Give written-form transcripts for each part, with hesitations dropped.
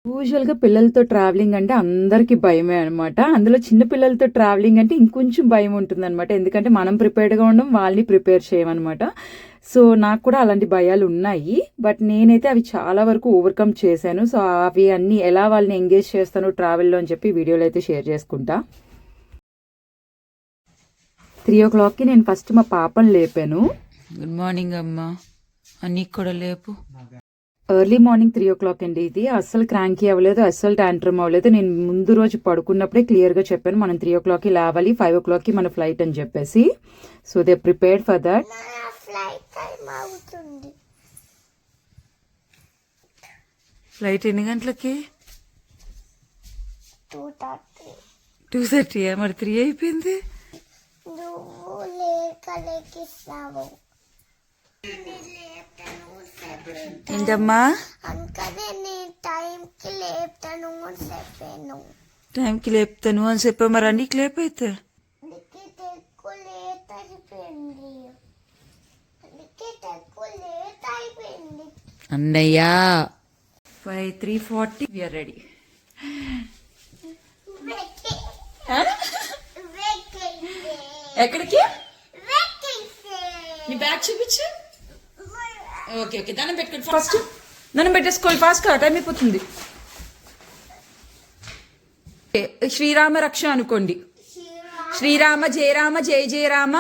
యూజువల్‌గా పిల్లలతో ట్రావెలింగ్ అంటే అందరికీ భయమే అనమాట. అందులో చిన్న పిల్లలతో ట్రావెలింగ్ అంటే ఇంకొంచెం భయం ఉంటుందనమాట. ఎందుకంటే మనం ప్రిపేర్డ్‌గా ఉండం, వాళ్ళని ప్రిపేర్ చేయమనమాట. సో, నాకు కూడా అలాంటి భయాలున్నాయి. బట్ నేనైతే అవి చాలా వరకు ఓవర్‌కమ్ చేశాను. సో, అవి అన్నీ ఎలా వాళ్ళని ఎంగేజ్ చేస్తాను ట్రావెల్‌లో అని చెప్పి వీడియోలో అయితే షేర్ చేసుకుంటా. 3:00కి నేను ఫస్ట్ మా పాపని లేపాను. గుడ్ మార్నింగ్ అమ్మా. నీకు కూడా లేపు. ఎర్లీ మార్నింగ్ 3:00 అండి. ఇది అస్సలు క్రాంకీ అవ్వలేదు, అస్సలు టాంట్రమ్ అవ్వలేదు. నేను ముందు రోజు పడుకున్నప్పుడే క్లియర్గా చెప్పాను మనం 3:00కి లేవాలి, 5:00కి మన ఫ్లైట్ అని చెప్పేసి. So they prepared for that. Flight ఎన్ని గంటలకి? 2:30. మరి 3 అయిపోయింది. ఏంటమ్మా? టైంకి లేపుతాను అని చెప్పా. మరి అన్నికి లేపైతే అన్నయ్యా 3:40 వీఆర్ రెడీ. ఎక్కడికి? నీ బ్యాగ్ చూపించు. ఓకే ఓకే, దండం పెట్టుకోండి ఫస్ట్. దండం పెట్టేసుకోవాలి ఫాస్ట్ గా, టైం అయిపోతుంది. శ్రీరామ రక్ష అనుకోండి. శ్రీరామ జయ రామ జయ జయ రామ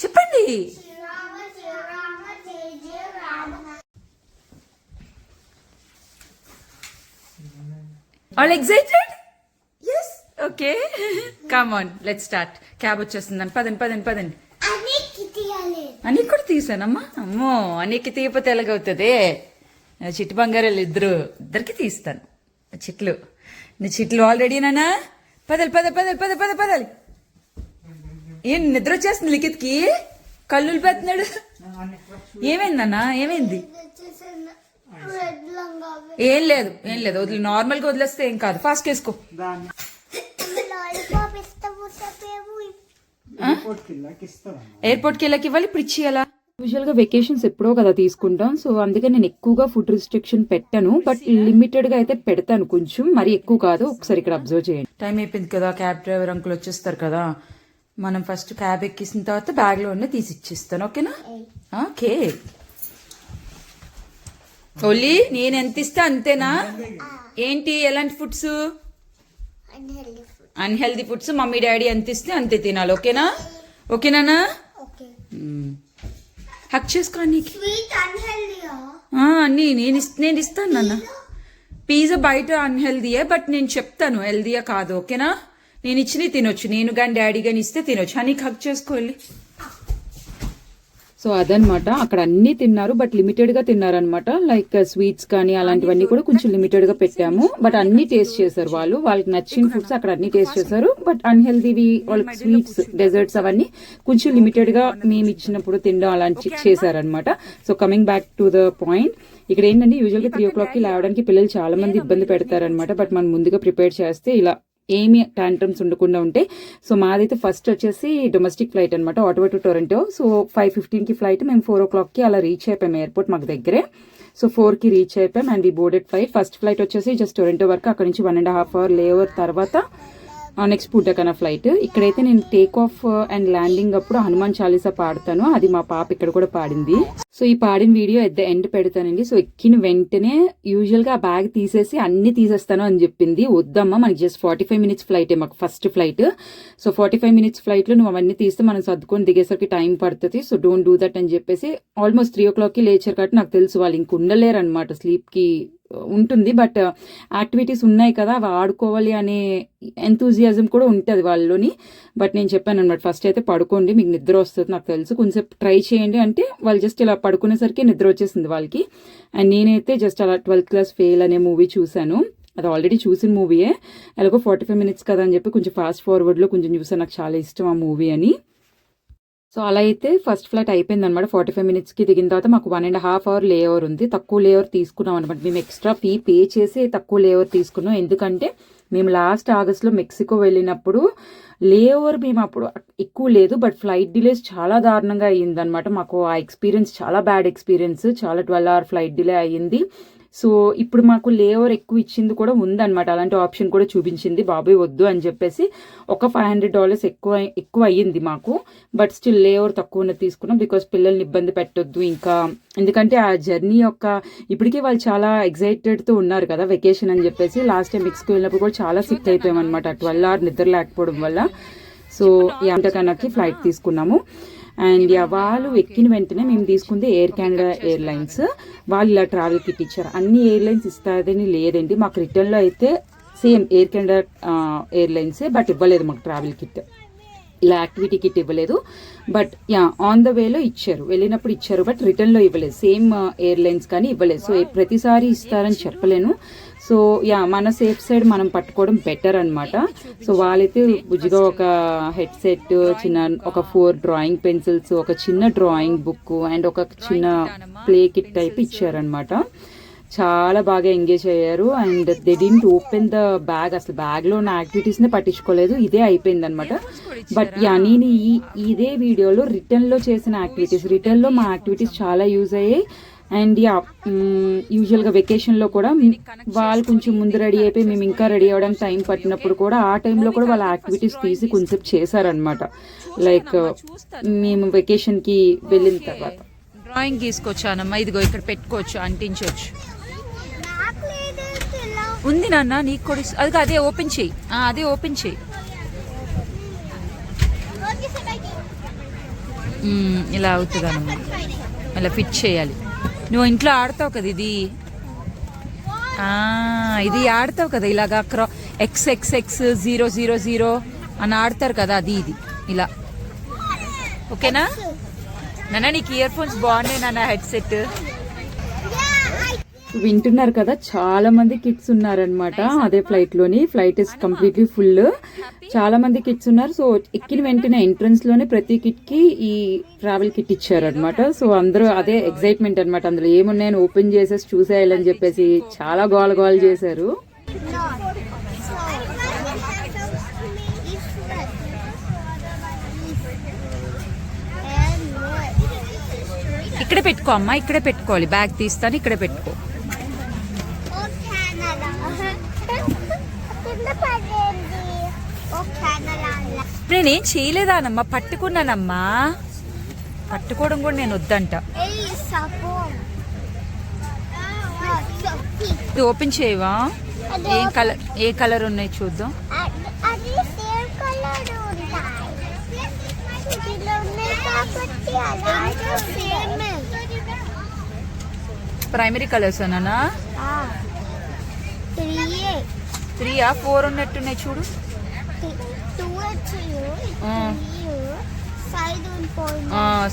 చెప్పండి. All excited? Yes. Okay, come on, let's start. Cab వచ్చేస్తుందని. పదండి పదండి పదండి. అన్నీ కూడా తీసానమ్మా. అమ్మో, అన్నికి తీయపోతే ఎలాగవుతుంది? చిట్టు బంగారాలు ఇద్దరికి తీస్తాను. చిట్లు, నీ చిట్లు ఆల్రెడీ నానా. పదలు పద పదలు పద పద పదాలి. ఏం నిద్ర వచ్చేస్తుంది లిఖిత్కి? కళ్ళు పెడుతున్నాడు. ఏమైందన్నా, ఏమైంది? ఏం లేదు ఏం లేదు, వదిలి నార్మల్గా వదిలేస్తే ఏం కాదు. ఫాస్ట్ వేసుకో. ఎయిర్పోర్ట్కి వెళ్ళకి ఇవ్వాలి, ఇప్పుడు ఇచ్చేయాలా? యూజువల్గా వెకేషన్స్ ఎప్పుడో కదా తీసుకుంటాం. సో అందుకే నేను ఎక్కువగా ఫుడ్ రిస్ట్రిక్షన్ పెట్టాను. బట్ లిమిటెడ్గా అయితే పెడతాను, కొంచెం మరి ఎక్కువ కాదు. ఒకసారి ఇక్కడ అబ్జర్వ్ చేయండి. టైం అయిపోయింది కదా, క్యాబ్ డ్రైవర్ అంకుల్ వచ్చేస్తారు కదా. మనం ఫస్ట్ క్యాబ్ ఎక్కిసిన తర్వాత బ్యాగ్లో ఉన్న తీసి ఇచ్చిస్తాను. ఓకేనా? ఓకే. ఓన్లీ నేను ఎంత ఇస్తా అంతేనా? ఏంటి ఎలాంటి foods? Unhealthy foods mummy daddy ఎంత ఇస్తే అంతే తినాలి. ఓకేనా? ఓకేనా? హక్ చేసుకో. నీకు నేను ఇస్తాను నాన్న. పిజ్జా బయట అన్హెల్దీయే, బట్ నేను చెప్తాను హెల్దీయా కాదు. ఓకేనా? నేను ఇచ్చినవి తినొచ్చు, నేను కానీ డాడీ కానీ ఇస్తే తినొచ్చు. నీకు హక్ చేసుకోవాలి. సో అదనమాట, అక్కడ అన్ని తిన్నారు బట్ లిమిటెడ్ గా తిన్నారనమాట. లైక్ స్వీట్స్ కానీ అలాంటివన్నీ కూడా కొంచెం లిమిటెడ్ గా పెట్టాము. బట్ అన్ని టేస్ట్ చేశారు వాళ్ళు. వాళ్ళకి నచ్చిన ఫుడ్స్ అక్కడ అన్ని టేస్ట్ చేశారు. బట్ అన్హెల్దీవి వాళ్ళకి స్వీట్స్, డెజర్ట్స్ అవన్నీ కొంచెం లిమిటెడ్ గా మేము ఇచ్చినప్పుడు తినడం అలాంటి చేశారనమాట. So coming back to the point, ఇక్కడ ఏంటంటే యూజువల్ గా 3:00కి లేవడానికి పిల్లలు చాలా మంది ఇబ్బంది పెడతారనమాట. బట్ మనం ముందుగా ప్రిపేర్ చేస్తే ఇలా ఏమి టాంట్రమ్స్ ఉండకుండా ఉంటాయి. సో మాదైతే ఫస్ట్ వచ్చేసి డొమెస్టిక్ ఫ్లైట్ అనమాట, ఆటోవా టు టొరంటో. సో 5:15కి ఫ్లైట్. మేము 4:00కి అలా రీచ్ అయిపోయాం ఎయిర్పోర్ట్ మాకు దగ్గరే. సో 4కి రీచ్ అయిపోయాం అండ్ ఈ బోర్డెడ్ ఫ్లైట్. ఫస్ట్ ఫ్లైట్ వచ్చేసి జస్ట్ టొరంటో వరకు, అక్కడ నుంచి 1.5 అవర్ లే ఓవర్ తర్వాత నెక్స్ట్ పూటకన్నా ఫ్లైట్. ఇక్కడైతే నేను టేక్ ఆఫ్ అండ్ ల్యాండింగ్ అప్పుడు హనుమాన్ చాలీసా పాడతాను. అది మా పాప ఇక్కడ కూడా పాడింది. సో ఈ పాడిన వీడియో ఎట్ ద ఎండ్ పెడతానండి. సో ఎక్కిన వెంటనే యూజువల్ గా ఆ బ్యాగ్ తీసేసి అన్ని తీసేస్తాను అని చెప్పింది. వద్దమ్మా, మనకి జస్ట్ 45 మినిట్స్ ఫ్లైట్ మాకు first flight. So 45 minutes flight లో నువ్వు అవన్నీ తీస్తే మనం సర్దుకొని దిగేసరికి టైం పడుతుంది. సో డోంట్ డూ దట్ అని చెప్పేసి ఆల్మోస్ట్ 3:00కి లేచారు కాబట్టి నాకు తెలుసు వాళ్ళు ఇంక ఉండలేరు అనమాట. స్లీప్ కి ఉంటుంది బట్ యాక్టివిటీస్ ఉన్నాయి కదా, అవి ఆడుకోవాలి అనే ఎంతూజియాజం కూడా ఉంటుంది వాళ్ళలోని. బట్ నేను చెప్పాను అనమాట, ఫస్ట్ అయితే పడుకోండి, మీకు నిద్ర వస్తుంది నాకు తెలుసు, కొంచెం ట్రై చేయండి అంటే వాళ్ళు జస్ట్ ఇలా పడుకునేసరికి నిద్ర వచ్చేసింది వాళ్ళకి. అండ్ నేనైతే జస్ట్ అలా 12th క్లాస్ ఫెయిల్ అనే మూవీ చూశాను. అది ఆల్రెడీ చూసిన మూవీయే, అలాగో 45 మినిట్స్ కదా అని చెప్పి కొంచెం ఫాస్ట్ ఫార్వర్డ్లో కొంచెం చూసాను. నాకు చాలా ఇష్టం ఆ మూవీ అని. సో అలా అయితే ఫస్ట్ ఫ్లైట్ అయిపోయింది అనమాట. 45 మినిట్స్కి దిగిన తర్వాత మాకు 1.5 అవర్ లే ఓవర్ ఉంది. తక్కువ లే ఓవర్ తీసుకున్నాం అనమాట. మేము ఎక్స్ట్రా ఫీ పే చేసి తక్కువ లే ఓవర్ తీసుకున్నాం. ఎందుకంటే మేము లాస్ట్ ఆగస్ట్లో మెక్సికో వెళ్ళినప్పుడు లే ఓవర్ మేము అప్పుడు ఎక్కువ లేదు, బట్ ఫ్లైట్ డిలేస్ చాలా దారుణంగా అయ్యిందనమాట. మాకు ఆ ఎక్స్పీరియన్స్ చాలా బ్యాడ్ ఎక్స్పీరియన్స్. చాలా 12 అవర్ ఫ్లైట్ డిలే అయ్యింది. సో ఇప్పుడు మాకు లేఓవర్ ఎక్కువ ఇచ్చింది కూడా ఉందన్నమాట, అలాంటి ఆప్షన్ కూడా చూపించింది. బాబాయ్ వద్దు అని చెప్పేసి ఒక $500 ఎక్కువ అయ్యింది మాకు. బట్ స్టిల్ లేఓవర్ తక్కువ ఉన్నది తీసుకున్నాం, బికాస్ పిల్లల్ని ఇబ్బంది పెట్టొద్దు. ఇంకా ఎందుకంటే ఆ జర్నీ ఇప్పటికీ వాళ్ళు చాలా ఎగ్జైటెడ్తో ఉన్నారు కదా వెకేషన్ అని చెప్పేసి. లాస్ట్ టైం మిక్స్కి వెళ్ళినప్పుడు కూడా చాలా సిక్ అయిపోయామన్నమాట 12 hours నిద్ర లేకపోవడం వల్ల. సో యాంటకన్నకి ఫ్లైట్ తీసుకున్నాము. అండ్ వాళ్ళు ఎక్కిన వెంటనే మేము తీసుకుంది ఎయిర్ కెనడా ఎయిర్లైన్స్. వాళ్ళు ఇలా ట్రావెల్ కిట్ ఇచ్చారు. అన్ని ఎయిర్లైన్స్ ఇస్తారని లేదండి, మాకు రిటర్న్లో అయితే సేమ్ ఎయిర్ కెనడా ఎయిర్లైన్సే, బట్ ఇవ్వలేదు మాకు ట్రావెల్ కిట్, ఇలా యాక్టివిటీ కిట్ ఇవ్వలేదు. బట్ ఆన్ ద వేలో ఇచ్చారు, వెళ్ళినప్పుడు ఇచ్చారు, బట్ రిటర్న్లో ఇవ్వలేదు. సేమ్ ఎయిర్లైన్స్ కానీ ఇవ్వలేదు. సో ప్రతిసారి ఇస్తారని చెప్పలేను. సో మన సేఫ్ సైడ్ మనం పట్టుకోవడం బెటర్ అనమాట. సో వాళ్ళైతే బుజ్జిగా ఒక హెడ్సెట్, ఒక 4 డ్రాయింగ్ పెన్సిల్స్, ఒక చిన్న డ్రాయింగ్ బుక్ అండ్ ఒక చిన్న ప్లే కిట్ టైప్ ఇచ్చారనమాట. చాలా బాగా ఎంగేజ్ అయ్యారు. And they didn't open the bag, అసలు బ్యాగ్లో ఉన్న యాక్టివిటీస్నే పట్టించుకోలేదు. ఇదే అయిపోయింది అనమాట. బట్ నేను ఇదే వీడియోలో రిటర్న్లో చేసిన యాక్టివిటీస్, రిటర్న్లో మా యాక్టివిటీస్ చాలా యూజ్ అయ్యాయి. అండ్ యూజువల్గా వెకేషన్లో కూడా వాళ్ళు కొంచెం ముందు రెడీ అయిపోయి మేము ఇంకా రెడీ అవ్వడానికి టైం పట్టినప్పుడు కూడా ఆ టైంలో కూడా వాళ్ళ యాక్టివిటీస్ తీసి కొంచెం చేశారనమాట. లైక్ మేము వెకేషన్కి వెళ్ళిన తర్వాత డ్రాయింగ్ తీసుకొచ్చానమ్మా, ఇదిగో ఇక్కడ పెట్టుకోవచ్చు, అంటించవచ్చు. ఉంది నాన్న నీకు కూడా అది అదే ఓపెన్ చేయి, అదే ఓపెన్ చేయి. ఇలా అవుతుంది అన్నమాట, ఇలా ఫిట్ చేయాలి. నువ్వు ఇంట్లో ఆడతావు కదా ఇది ఆడతావు కదా ఇలాగా XXX000 అని ఆడతారు కదా, అది ఇలా ఓకేనా నాన్న? నీకు ఇయర్ ఫోన్స్ బాగున్నాయి నాన్న, హెడ్సెట్. వింటున్నారు కదా, చాలా మంది కిడ్స్ ఉన్నారనమాట అదే ఫ్లైట్ ఇస్ కంప్లీట్లీ ఫుల్. చాలా మంది కిడ్స్ ఉన్నారు. సో ఎక్కిన వెంటనే ఎంట్రన్స్ లోనే ప్రతి కిట్ కి ఈ ట్రావెల్ కిట్ ఇచ్చారనమాట. సో అందరూ అదే ఎక్సైట్మెంట్ అనమాట, అందులో ఏమున్నాయని ఓపెన్ చేసేసి చూసేయాలని చెప్పేసి చాలా గోల చేశారు. ఇక్కడే పెట్టుకో అమ్మా, ఇక్కడే పెట్టుకోవాలి. బ్యాగ్ తీస్తాను, ఇక్కడే పెట్టుకో. నేనేం చేయలేదానమ్మా, పట్టుకున్నానమ్మా. పట్టుకోవడం కూడా నేను వద్దంట. ఇది ఓపెన్ చేయవా? ఏ కలర్ ఉన్నాయి చూద్దాం. ప్రైమరీ కలర్స్ అన్నా? 3 4 ఉన్నట్టున్నాయి చూడు.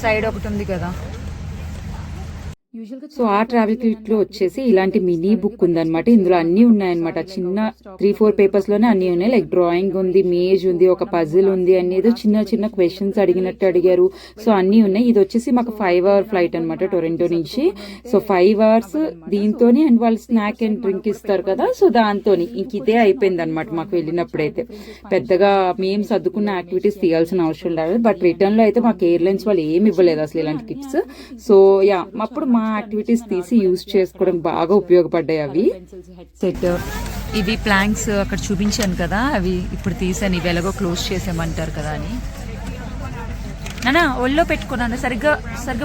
సైడ్ ఒకటి ఉంది కదా. సో ఆ ట్రావెల్ కిట్ లో వచ్చేసి ఇలాంటి మినీ బుక్ ఉందన్నమాట. ఇందులో అన్ని ఉన్నాయన్నమాట. చిన్న 3-4 పేపర్స్ లోనే అన్ని ఉన్నాయి. లైక్ డ్రాయింగ్ ఉంది, మేజ్ ఉంది, ఒక పజిల్ ఉంది, అన్ని ఏదో చిన్న క్వశ్చన్స్ అడిగారు. సో అన్ని ఉన్నాయి. ఇది వచ్చేసి మాకు 5-hour ఫ్లైట్ అనమాట టొరంటో నుంచి. సో 5 hours దీంతోని, అండ్ వాళ్ళు స్నాక్ అండ్ డ్రింక్ ఇస్తారు కదా, సో దాంతోని ఇంక ఇదే అయిపోయింది అనమాట మాకు వెళ్ళినప్పుడైతే. పెద్దగా మేము సర్దుకున్న యాక్టివిటీస్ తీయాల్సిన అవసరం లేదు. బట్ రిటర్న్ లో అయితే మాకు ఎయిర్లైన్స్ వాళ్ళు ఏమి ఇవ్వలేదు అసలు ఇలాంటి కిట్స్. సో అప్పుడు మా యాక్టివిటీస్ తీసి యూజ్ చేసుకోవడం బాగా ఉపయోగపడ్డాయి అవి. సెట్ ఇవి ప్లాంక్స్ అక్కడ చూపించాను కదా, అవి ఇప్పుడు తీసాను. ఇవి ఎలాగో క్లోజ్ చేసామంటారు కదా అని. నానా ఒళ్ళో పెట్టుకున్నాను, సరిగ్గా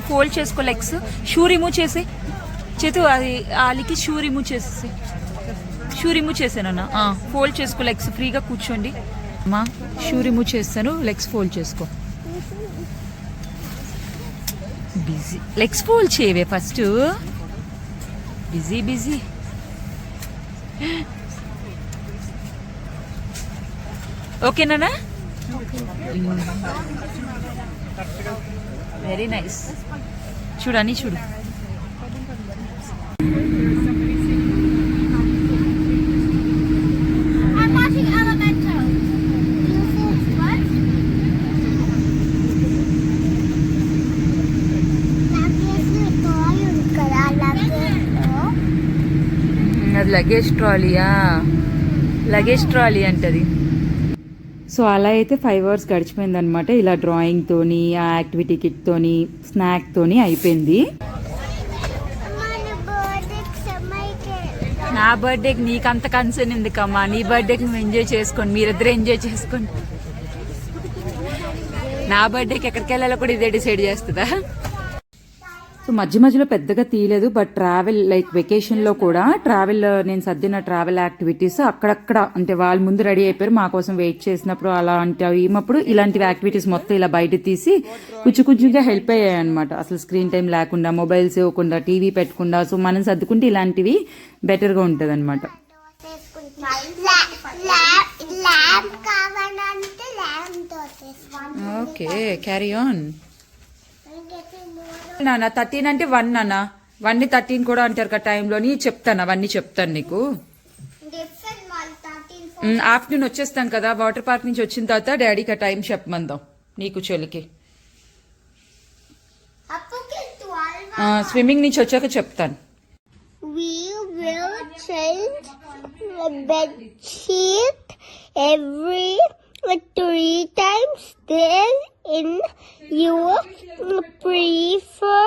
ఫోల్డ్ చేసుకో. లెగ్స్ షూ రిమూవ్ చేసి చేతు, అది ఆలికి షూ రిమూవ్ చేసానన్నా. ఫోల్డ్ చేసుకో లెగ్స్, ఫ్రీగా కూర్చోండి అమ్మా. షూ రిమూవ్ చేస్తాను, లెగ్స్ ఫోల్డ్ చేసుకో. బిజీ లెగ్స్ ఫోల్డ్ చేయవే ఫస్ట్. బిజీ ఓకేనా? Very nice. చూడని చూడు. లగేజ్ ట్రాలీ అంటది. సో అలా అయితే 5 hours గడిచిపోయింది అనమాట. ఇలా డ్రాయింగ్ తోని, ఆ యాక్టివిటీ కిట్ తోని, స్నాక్ తోని అయిపోయింది. నా బర్త్డేకి నీకు అంత కన్సర్న్ ఎందుకమ్మా, నీ బర్త్డేకి నువ్వు ఎంజాయ్ చేసుకోండి, మీరిద్దరు ఎంజాయ్ చేసుకోండి. నా బర్త్డేకి ఎక్కడికి వెళ్ళాలో కూడా ఇదే డిసైడ్ చేస్తుందా? సో మధ్య మధ్యలో పెద్దగా తీయలేదు, బట్ ట్రావెల్ లైక్ వెకేషన్లో కూడా నేను సర్దిన ట్రావెల్ యాక్టివిటీస్ అక్కడక్కడ అంటే వాళ్ళు ముందు రెడీ అయిపోయారు, మా కోసం వెయిట్ చేసినప్పుడు అలాంటి ఏమప్పుడు ఇలాంటివి యాక్టివిటీస్ మొత్తం ఇలా బయట తీసి కొంచెంగా హెల్ప్ అయ్యాయి అనమాట. అసలు స్క్రీన్ టైం లేకుండా, మొబైల్స్ ఇవ్వకుండా, టీవీ పెట్టకుండా, సో మనం సర్దుకుంటే ఇలాంటివి బెటర్గా ఉంటుంది అనమాట. Okay, carry on. నాన్న 13 అంటే 1 నాన్న, 1 13 కూడా అంటారు కదా టైంలోని. చెప్తాను, అవన్నీ చెప్తాను నీకు. ఆఫ్టర్నూన్ వచ్చేస్తాను కదా, వాటర్ పార్క్ నుంచి వచ్చిన తర్వాత డాడీకి ఆ టైం చెప్పమందాం నీకు చెల్లికి. స్విమ్మింగ్ నుంచి వచ్చాక చెప్తాను. We will change the bed sheet every 3 times. Then in you prefer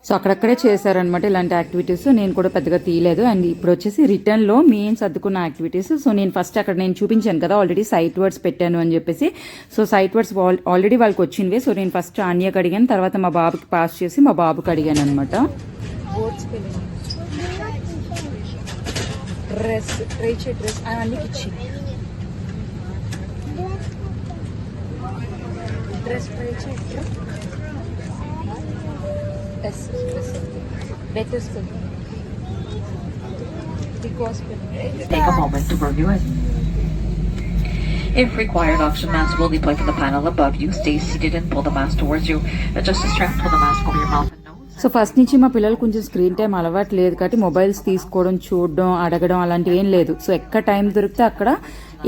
so అక్కడక్కడే చేశారనమాట ఇలాంటి యాక్టివిటీస్. నేను కూడా పెద్దగా తీయలేదు. అండ్ ఇప్పుడు వచ్చేసి రిటర్న్లో మేము సర్దుకున్న యాక్టివిటీస్. సో నేను ఫస్ట్ అక్కడ నేను చూపించాను కదా ఆల్రెడీ సైట్ వర్డ్స్ పెట్టాను అని చెప్పేసి. సో సైట్ వర్డ్స్ ఆల్రెడీ వాళ్ళకి వచ్చినవి. సో నేను ఫస్ట్ ఆన్యకి అడిగాను, తర్వాత మా బాబుకి పాస్ చేసి మా బాబుకి అడిగాను అనమాట. డ్రెస్ అన్నీ ఇచ్చింది. Take a moment to review it. If required, oxygen mask will be placed on the panel above you. Stay seated and pull the mask towards you. Adjust the strap, pull the mask over your mouth and nose. So first నుంచి మా పిల్లలు కొంచెం screen time అలవాటు లేదు కాబట్టి mobiles తీసుకోవడం, చూడడం, అడగడం అలాంటివి ఏం లేదు. సో ఎక్కడ టైం దొరికితే అక్కడ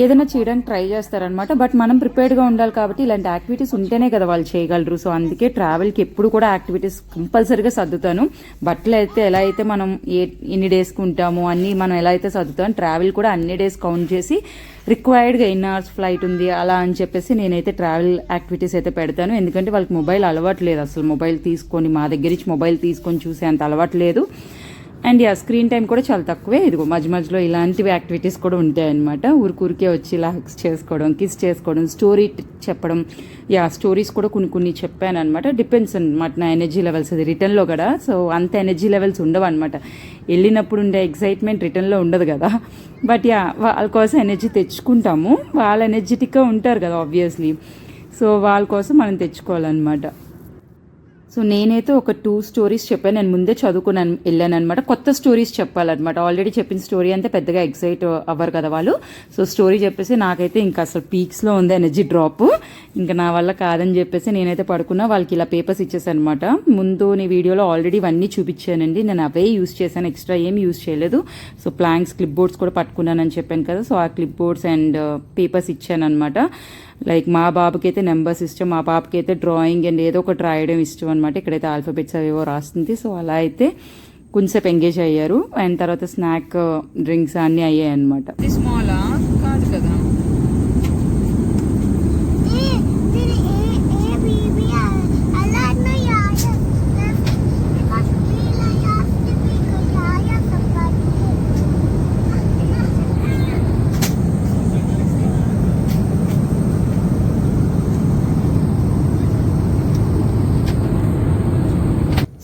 ఏదైనా చేయడానికి ట్రై చేస్తారనమాట. బట్ మనం ప్రిపేర్డ్గా ఉండాలి కాబట్టి ఇలాంటి యాక్టివిటీస్ ఉంటేనే కదా వాళ్ళు చేయగలరు. సో అందుకే ట్రావెల్కి ఎప్పుడు కూడా యాక్టివిటీస్ కంపల్సరీగా సర్దుతాను. బట్టలు అయితే ఎలా అయితే మనం ఎన్ని డేస్కి ఉంటామో అన్నీ మనం ఎలా అయితే సర్దుతాం, ట్రావెల్ కూడా అన్ని డేస్ కౌంట్ చేసి రిక్వైర్డ్గా ఎన్ని అవర్స్ ఫ్లైట్ ఉంది అలా అని చెప్పేసి నేనైతే ట్రావెల్ యాక్టివిటీస్ అయితే పెడతాను. ఎందుకంటే వాళ్ళకి మొబైల్ అలవాటు లేదు, అసలు మొబైల్ తీసుకొని మా దగ్గర నుంచి మొబైల్ తీసుకొని చూసే అంత అలవాటు లేదు. అండ్ స్క్రీన్ టైం కూడా చాలా తక్కువే. ఇదిగో మధ్య మధ్యలో ఇలాంటివి యాక్టివిటీస్ కూడా ఉంటాయన్నమాట. ఊరికే వచ్చి ఇలా హగ్స్ చేసుకోవడం, కిస్ చేసుకోవడం, స్టోరీ చెప్పడం. స్టోరీస్ కూడా కొన్ని చెప్పాను అనమాట. డిపెండ్స్ అనమాట నా ఎనర్జీ లెవెల్స్. అది రిటర్న్లో కూడా సో అంత ఎనర్జీ లెవెల్స్ ఉండవు అనమాట. వెళ్ళినప్పుడు ఉండే ఎక్సైట్మెంట్ రిటర్న్లో ఉండదు కదా. బట్ వాళ్ళ కోసం ఎనర్జీ తెచ్చుకుంటాము. వాళ్ళు ఎనర్జెటిక్గా ఉంటారు కదా ఆబ్వియస్లీ. సో వాళ్ళ కోసం మనం తెచ్చుకోవాలన్నమాట. సో నేనైతే ఒక 2 స్టోరీస్ చెప్పాను. నేను ముందే చదువుకున్నాను వెళ్ళాను అనమాట. కొత్త స్టోరీస్ చెప్పాలన్నమాట. ఆల్రెడీ చెప్పిన స్టోరీ అంతే పెద్దగా ఎక్సైట్ అవ్వరు కదా వాళ్ళు. సో స్టోరీ చెప్పేసి నాకైతే ఇంకా అసలు పీక్స్లో ఉంది ఎనర్జీ డ్రాప్. ఇంకా నా వల్ల కాదని చెప్పేసి నేనైతే పడుకున్నా. వాళ్ళకి ఇలా పేపర్స్ ఇచ్చేసాను అనమాట. ముందు నీ వీడియోలో ఆల్రెడీ ఇవన్నీ చూపించానండి. నేను అవే యూస్ చేశాను, ఎక్స్ట్రా ఏమి యూస్ చేయలేదు. సో ప్లాంక్స్, క్లిప్ బోర్డ్స్ కూడా పట్టుకున్నానని చెప్పాను కదా. సో ఆ క్లిప్ బోర్డ్స్ అండ్ పేపర్స్ ఇచ్చాను అనమాట. లైక్ మా బాబుకి అయితే నెంబర్స్ ఇష్టం, మా పాపకి అయితే డ్రాయింగ్ అండ్ ఏదో ఒకటి రాయడం ఇష్టం అనమాట. ఇక్కడైతే ఆల్ఫాబెట్స్ అవేవో రాస్తుంది. సో అలా అయితే కొంచెంసేపు ఎంగేజ్ అయ్యారు. అండ్ తర్వాత స్నాక్, డ్రింక్స్ అన్నీ అయ్యాయి అనమాట. స్మాలా కాదు కదా.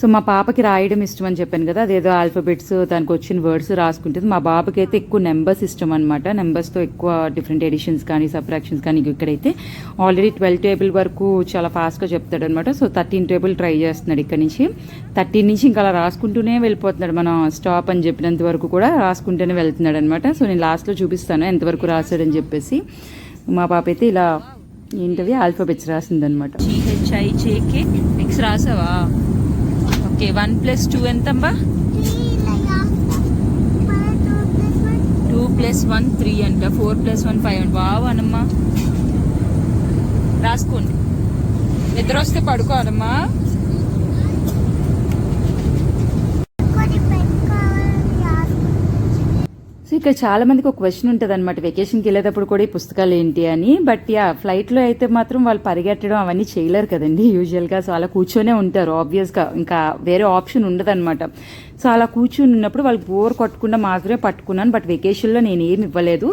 సో మా పాపకి రాయడం ఇష్టం అని చెప్పాను కదా, అదేదో ఆల్ఫాబెట్స్ దానికి వచ్చిన వర్డ్స్ రాసుకుంటుంది. మా బాబుకి అయితే ఎక్కువ నెంబర్స్ ఇష్టం అనమాట. నెంబర్స్తో ఎక్కువ డిఫరెంట్ ఎడిషన్స్ కానీ సబ్ట్రాక్షన్స్ కానీ ఇక్కడైతే ఆల్రెడీ 12 టేబుల్ వరకు చాలా ఫాస్ట్గా చెప్తాడు అనమాట. సో 13 టేబుల్ ట్రై చేస్తున్నాడు ఇక్కడ నుంచి. 13 నుంచి ఇంకా అలా రాసుకుంటూనే వెళ్ళిపోతున్నాడు. మనం స్టాప్ అని చెప్పినంత వరకు కూడా రాసుకుంటూనే వెళ్తున్నాడు అనమాట. సో నేను లాస్ట్లో చూపిస్తాను ఎంతవరకు రాశాడని చెప్పేసి. మా పాప అయితే ఇలా ఏంటవి ఆల్ఫాబెట్స్ రాసిందనమాట. GHIJK నెక్స్ట్ రాసావా? ఓకే, 1 + 2 ఎంతమ్మా? 2 + 1 3 అంట. 4 + 1 5 అంట. వావ్ అనమ్మా, రాసుకోండి. నిద్ర వస్తే పడుకోవాలమ్మా. సో ఇక్కడ చాలా మందికి ఒక క్వశ్చన్ ఉంటుంది అనమాట, వెకేషన్కి వెళ్ళేటప్పుడు కూడా ఈ పుస్తకాలు ఏంటి అని. బట్ ఫ్లైట్లో అయితే మాత్రం వాళ్ళు పరిగెట్టడం అవన్నీ చేయలేరు కదండి యూజువల్గా. సో అలా కూర్చొనే ఉంటారు ఆబ్వియస్గా, ఇంకా వేరే ఆప్షన్ ఉండదు అనమాట. సో అలా కూర్చుని ఉన్నప్పుడు వాళ్ళకి బోర్ కొట్టకుండా మాత్రమే పట్టుకున్నాను. బట్ వెకేషన్లో నేను ఏమి ఇవ్వలేదు.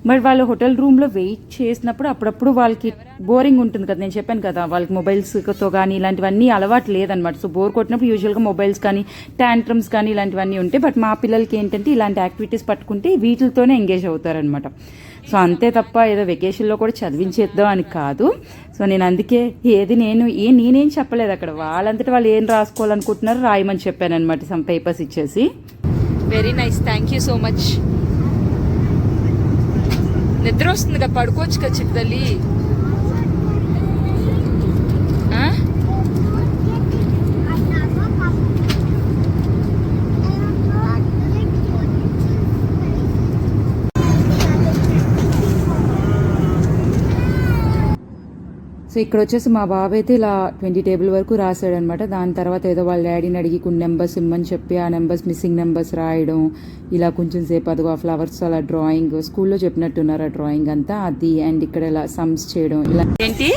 బట్ వాళ్ళు హోటల్ రూమ్లో వెయిట్ చేసినప్పుడు అప్పుడప్పుడు వాళ్ళకి బోరింగ్ ఉంటుంది కదా, నేను చెప్పాను కదా వాళ్ళకి మొబైల్స్తో కానీ ఇలాంటివన్నీ అలవాటు లేదనమాట. సో బోర్ కొట్టినప్పుడు యూజువల్గా మొబైల్స్ కానీ టాంట్రమ్స్ కానీ ఇలాంటివన్నీ ఉంటాయి. బట్ మా పిల్లలకి ఏంటంటే ఇలాంటి యాక్టివిటీస్ పట్టుకుంటే వీటితోనే ఎంగేజ్ అవుతారనమాట. సో అంతే తప్ప ఏదో వెకేషన్లో కూడా చదివించేద్దాం అని కాదు. సో నేను అందుకే నేనేం చెప్పలేదు అక్కడ, వాళ్ళంతటా వాళ్ళు ఏం రాసుకోవాలనుకుంటున్నారో రాయమని చెప్పాను అనమాట, సమ్ పేపర్స్ ఇచ్చేసి. Very nice, thank you so much. నిద్ర వస్తుంది కదా, పడుకోవచ్చు కదా చిట్టు తల్లి. సో ఇక్కడ వచ్చేసి మా బాబు అయితే ఇలా 20 టేబుల్ వరకు రాశాడనమాట. దాని తర్వాత ఏదో వాళ్ళ డాడీని అడిగి కొన్ని నెంబర్స్ ఇమ్మని చెప్పి ఆ నెంబర్స్ మిస్సింగ్ నెంబర్స్ రాయడం, ఇలా కొంచెం సేపు అదిగో ఆ ఫ్లవర్స్ అలా డ్రాయింగ్ స్కూల్లో చెప్పినట్టున్నారు ఆ డ్రాయింగ్ అంతా అది. అండ్ ఇక్కడ ఇలా సమ్స్ చేయడం ఇలా. ఏంటి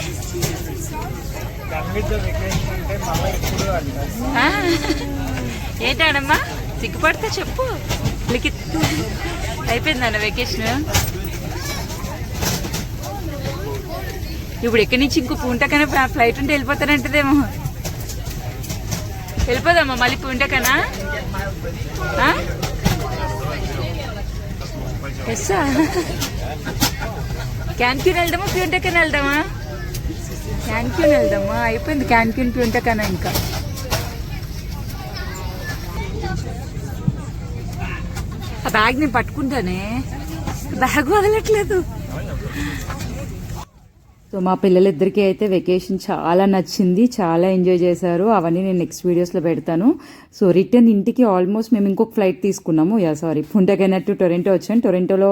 ఏంటాడమ్మా సిగ్గుపడితే చెప్పు. అయిపోయిందన్న వెకేషన్. ఇప్పుడు ఎక్కడి నుంచి ఇంకో పూంటకన్నా ఫ్లైట్ ఉంటే వెళ్ళిపోతానంటదేమో. వెళ్ళిపోదామా మళ్ళీ పూంటకన్నా? ఎస్సా క్యాన్క్యూన్ వెళ్దామా పూంటకన్నా వెళ్దామా? క్యాన్క్యూన్ వెళ్దామా, అయిపోయింది క్యాన్క్యూన్ పూంటకన్నా. ఇంకా ఆ బ్యాగ్ నేను పట్టుకుంటానే, బ్యాగ్ వదలట్లేదు. సో మా పిల్లలిద్దరికీ అయితే వెకేషన్ చాలా నచ్చింది, చాలా ఎంజాయ్ చేశారు. అవన్నీ నేను నెక్స్ట్ వీడియోస్లో పెడతాను. సో రిటర్న్ ఇంటికి ఆల్మోస్ట్ మేము ఇంకొక ఫ్లైట్ తీసుకున్నాము. పుంటకైనా టు టొరంటో వచ్చాను. టొరంటోలో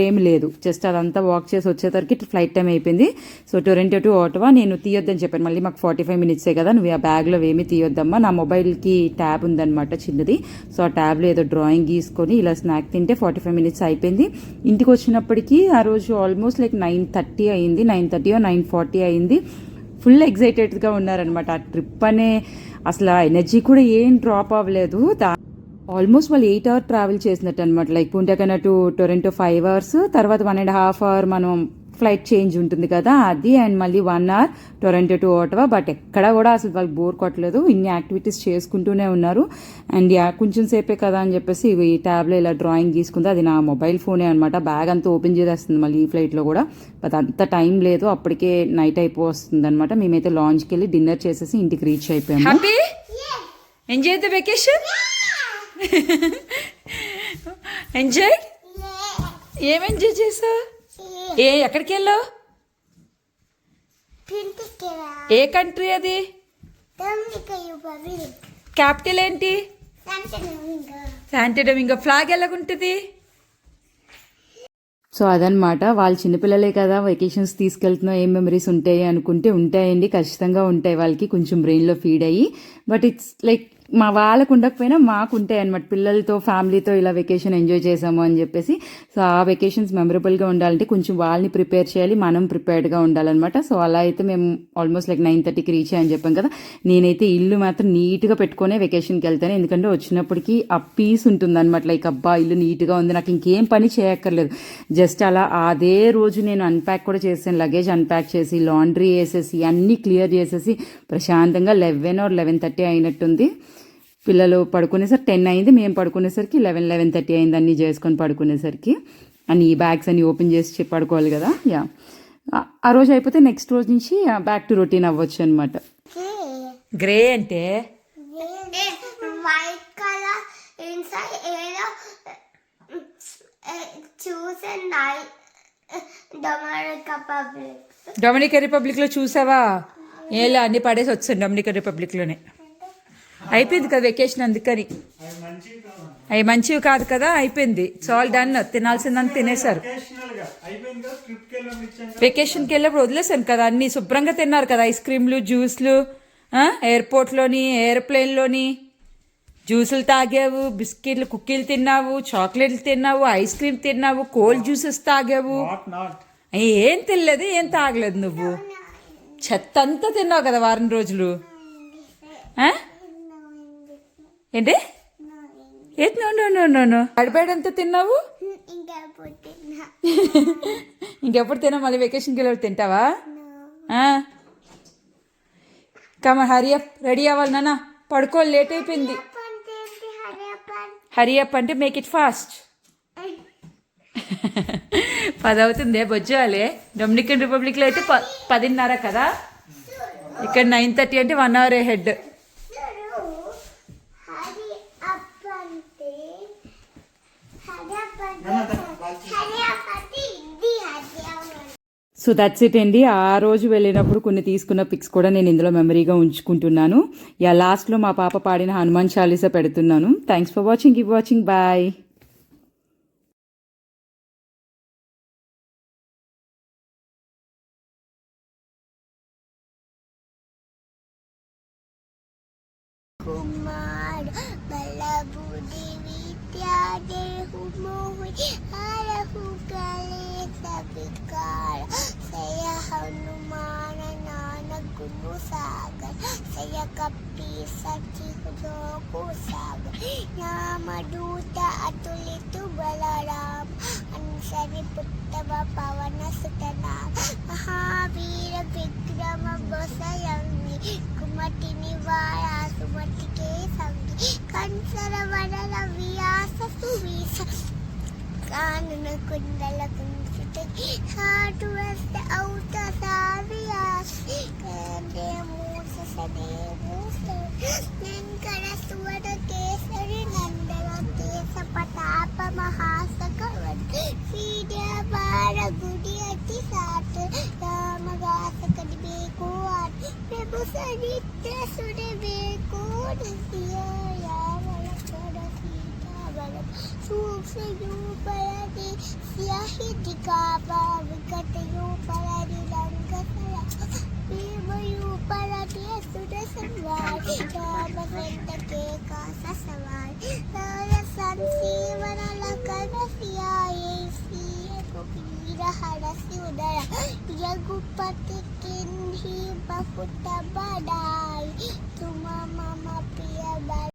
ఏమి లేదు, జస్ట్ అదంతా వాక్ చేసి వచ్చేసరికి ఫ్లైట్ టైం అయిపోయింది. సో టొరంటో టు ఓటవా నేను తీయొద్దని చెప్పాను. మళ్ళీ మాకు 45 మినిట్సే కదా, నువ్వు ఆ బ్యాగ్లో ఏమీ తీయొద్దమ్మా. నా మొబైల్కి ట్యాబ్ ఉందన్నమాట చిన్నది. సో ఆ ట్యాబ్లో ఏదో డ్రాయింగ్ గీసుకొని ఇలా స్నాక్ తింటే 45 మినిట్స్ అయిపోయింది. ఇంటికి వచ్చినప్పటికీ ఆ రోజు ఆల్మోస్ట్ లైక్ 9:30 అయింది, 9:40 అయింది. ఫుల్ ఎగ్జైటెడ్గా ఉన్నారనమాట. ఆ ట్రిప్ అనే అసలు ఆ ఎనర్జీ కూడా ఏం డ్రాప్ అవ్వలేదు. ఆల్మోస్ట్ వాళ్ళు 8 hours ట్రావెల్ చేసినట్టు అనమాట. లైక్ పుంటకన్నా టు టొరంటో 5 hours, తర్వాత 1.5 hour మనం ఫ్లైట్ చేంజ్ ఉంటుంది కదా అది, అండ్ మళ్ళీ 1 hour టొరంటో టు ఓటవా. బట్ ఎక్కడ కూడా అసలు వాళ్ళకి బోర్ కొట్టలేదు, ఇన్ని యాక్టివిటీస్ చేసుకుంటూనే ఉన్నారు. అండ్ కొంచెం సేపే కదా అని చెప్పేసి ఈ ట్యాబ్లో ఇలా డ్రాయింగ్ గీసుకుంది. అది నా మొబైల్ ఫోనే అనమాట. బ్యాగ్ అంతా ఓపెన్ చేసేస్తుంది మళ్ళీ ఈ ఫ్లైట్లో కూడా. బట్ అంత టైం లేదు, అప్పటికే నైట్ అయిపోతుంది అనమాట. మేమైతే లాంచ్కి వెళ్ళి డిన్నర్ చేసేసి ఇంటికి రీచ్ అయిపోయాము. Happy enjoy the vacation. Enjoy ఏం ఎంజాయ్ చేసావు? ఎక్కడికి వెళ్ళావు? ఏ కంట్రీ అది? క్యాపిటల్ ఏంటి? శాంటో డొమింగో. ఫ్లాగ్ ఎలాగుంటుంది? సో అదనమాట, వాళ్ళు చిన్నపిల్లలే కదా, వెకేషన్స్ తీసుకెళ్తున్నా ఏం మెమరీస్ ఉంటాయి అనుకుంటే ఉంటాయండి, ఖచ్చితంగా ఉంటాయి. వాళ్ళకి కొంచెం బ్రెయిన్లో ఫీడ్ అయ్యి. బట్ ఇట్స్ లైక్ మా వాళ్ళకు ఉండకపోయినా మాకు ఉంటాయి అనమాట. పిల్లలతో ఫ్యామిలీతో ఇలా వెకేషన్ ఎంజాయ్ చేసాము అని చెప్పేసి. సో ఆ వెకేషన్స్ మెమరబుల్గా ఉండాలంటే కొంచెం వాళ్ళని ప్రిపేర్ చేయాలి, మనం ప్రిపేర్డ్గా ఉండాలన్నమాట. సో అలా అయితే మేము ఆల్మోస్ట్ లైక్ 9:30కి రీచ్ అయ్యని చెప్పాం కదా. నేనైతే ఇల్లు మాత్రం నీట్గా పెట్టుకునే వెకేషన్కి వెళ్తాను, ఎందుకంటే వచ్చినప్పటికీ ఆ పీస్ ఉంటుంది అనమాట. లైక్ అబ్బా ఇల్లు నీట్గా ఉంది, నాకు ఇంకేం పని చేయక్కర్లేదు. జస్ట్ అలా అదే రోజు నేను అన్ప్యాక్ కూడా చేసాను, లగేజ్ అన్ప్యాక్ చేసి లాండ్రీ వేసేసి అన్నీ క్లియర్ చేసేసి ప్రశాంతంగా 11 or 11:30 అయినట్టుంది. పిల్లలు పడుకునేసరికి 10 అయింది, మేము పడుకునేసరికి 11:30 అయింది. అన్నీ చేసుకొని పడుకునేసరికి అన్ని ఈ బ్యాగ్స్ అన్ని ఓపెన్ చేసి పడుకోవాలి కదా. ఆ రోజు అయిపోతే నెక్స్ట్ రోజు నుంచి బ్యాక్ టు రొటీన్ అవ్వచ్చు అనమాట. గ్రే అంటే వైట్ కలర్ ఇన్సైడ్ ఏదో చూసే డొమినికన్ రిపబ్లిక్ లో చూసావా? ఏలా అన్ని పడేసి వచ్చాను డొమినికన్ రిపబ్లిక్ లోనే. అయిపోయింది కదా వెకేషన్, అందుకని. అవి మంచివి కాదు కదా, అయిపోయింది. It's all done. తినాల్సిందని తినేశారు. వెకేషన్కి వెళ్ళినప్పుడు వదిలేసాను కదా, అన్ని శుభ్రంగా తిన్నారు కదా. ఐస్ క్రీమ్లు, జ్యూస్లు, ఎయిర్పోర్ట్లోని ఎయిర్ప్లేన్లోని జ్యూసులు తాగావు, బిస్కెట్లు కుక్కీలు తిన్నావు, చాక్లెట్లు తిన్నావు, ఐస్ క్రీమ్ తిన్నావు, కోల్డ్ జ్యూసెస్ తాగావు. ఏం తినలేదు, ఏం తాగలేదు. నువ్వు చెత్త అంతా తిన్నావు కదా వారం రోజులు. ఏంటి ఏది నో గడిపేడంతా తిన్నావు ఇంకా పుట్టిన ఇంకెప్పుడు తిన్నావు మళ్ళీ వెకేషన్కి వెళ్ళి తింటావా కమ హరియప్ రెడీ అవ్వాలి నాన్న పడుకోవాలి లేట్ అయిపోయింది హరియప్ అంటే మేక్ ఇట్ ఫాస్ట్ 10 అవుతుంది బొజ్జాలే డొమినికన్ రిపబ్లిక్లో అయితే 10:30 కదా ఇక్కడ 9:30 అంటే 1 hour head so that's it అండి. ఆ రోజు వెళ్ళినప్పుడు కొన్ని తీసుకున్న పిక్స్ కూడా నేను ఇందులో మెమరీగా ఉంచుకుంటున్నాను. లాస్ట్లో మా పాప పాడిన హనుమాన్ చాలీసా పెడుతున్నాను. Thanks for watching. Keep watching. Bye. कुमार बलबुद्धि विद्या देहु मोहि हरहु कलेश विकार सय हनुमान ज्ञान गुण सागर सय कपि सचि जोगु सागर नाम दूत अतुलित बलराम अंसरि पुत्र पवन सुत नाम महावीर विक्रम बसयंगी कुमति निवार सुमति के संगी कंसर वरन व्यास सुवीस कानन कुंडल कुंसित हाटु वस्त औत सावियास कंदे मूस सदे मूस निंकर सुवर केसरी नंदन केस पताप महासकवन सीधे बार गुडी अति सात राम गास कदबे को आट प्रभु सरित्र सुरे बेको दिया यार लखन सीता बल सूख से यू परदे सियाही दिखावा विकट यू परदे रंग सया प्रेम यू परदे सुर संवार राम संत के कासा सवार राम संसीवन लखन सियाए सिया को पीर हरसि उदर रघुपति किन्ही बहुत बड़ाई तुम मम प्रिय